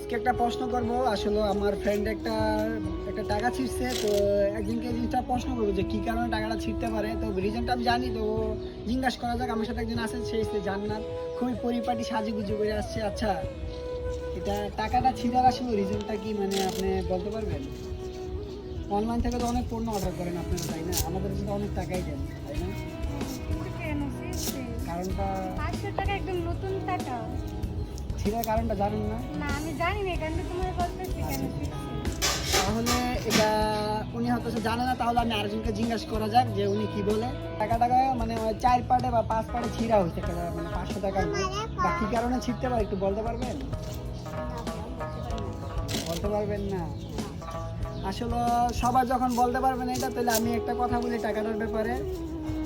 আজকে একটা প্রশ্ন করব। আসলে আমার ফ্রেন্ড একটা একটা টাকা ছিঁড়ছে, তো একদিনকে এই জিনিসটা প্রশ্ন করবো যে কি কারণে টাকাটা ছিঁড়তে পারে। তো রিজনটা আমি জানি, তো জিজ্ঞাসা করা যাক। আমার সাথে একজন আছে, সে এসে জান্নাত, খুবই পরিপাটি সাজুগুজু করে আসছে। আচ্ছা, এটা টাকাটা ছিঁড়ার আসলে রিজনটা কি, মানে আপনি বলতে পারবেন? অনলাইন থেকে তো অনেক পণ্য অর্ডার করেন আপনারা, তাই না? আমাদের তো অনেক টাকাই দেন, তাই না? কেন ছিঁড়ছে? কারণটা 500 টাকা একদম নতুন টাকা। ছিঁড়ার কারণটা জানেন না? না আমি জানি না, কারণ তোমার বলতেছি কেন ছিঁড়ছে। তাহলে এটা উনি হয়তো জানে না, তাহলে আমি আরেকজনকে জিজ্ঞাসা করা যাক যে উনি কি বলে। টাকা টাকা মানে ওই 4 পার্টে বা 5 পার্টে ছিঁড়া হয়েছে একটা, মানে 500 টাকা। বা কি কারণে ছিঁড়তে পারে একটু বলতে পারবেন? বলতে পারবেন না? আসলে সবার যখন বলতে পারবেন এটা, তাহলে আমি একটা কথা বলি টাকাটার ব্যাপারে।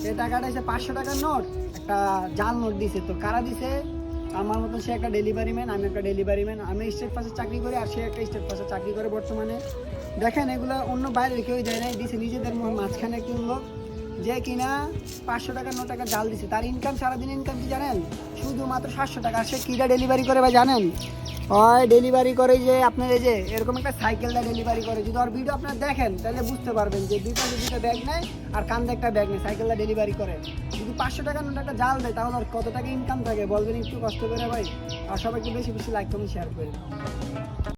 এই টাকাটা এসে 500 টাকার নোট, একটা জাল নোট দিছে। তো কারা দিছে? আমার মতন সে একটা ডেলিভারি ম্যান, আমি একটা ডেলিভারি ম্যান। আমি স্টেট ফার্স্টে চাকরি করি, আর সে একটা স্টেট ফার্স্টে চাকরি করে বর্তমানে। দেখেন, এগুলো অন্য বাইরে কেউ দেয় নাই, দিছে নিজেদের মাঝখানে একজন লোক, যে কিনা 500 টাকার নোট টাকা জাল দিছে। তার ইনকাম, সারাদিন ইনকাম কি জানেন? শুধুমাত্র 700 টাকা। আর সে কীটা ডেলিভারি করে ভাই জানেন? হয় ডেলিভারি করে যে আপনার এই যে এরকম একটা সাইকেলটা ডেলিভারি করে। যদি ওর ভিডিও আপনারা দেখেন তাহলে বুঝতে পারবেন যে দুইটা ব্যাগ নেয় আর কান্দে একটা ব্যাগ নেয়, সাইকেলটা ডেলিভারি করে। যদি 500 টাকার নোট একটা জাল দেয়, তাহলে আর কত টাকা ইনকাম থাকে বলবেন একটু কষ্ট করে ভাই। আর সবাইকে বেশি বেশি লাইক কমেন্ট শেয়ার করে।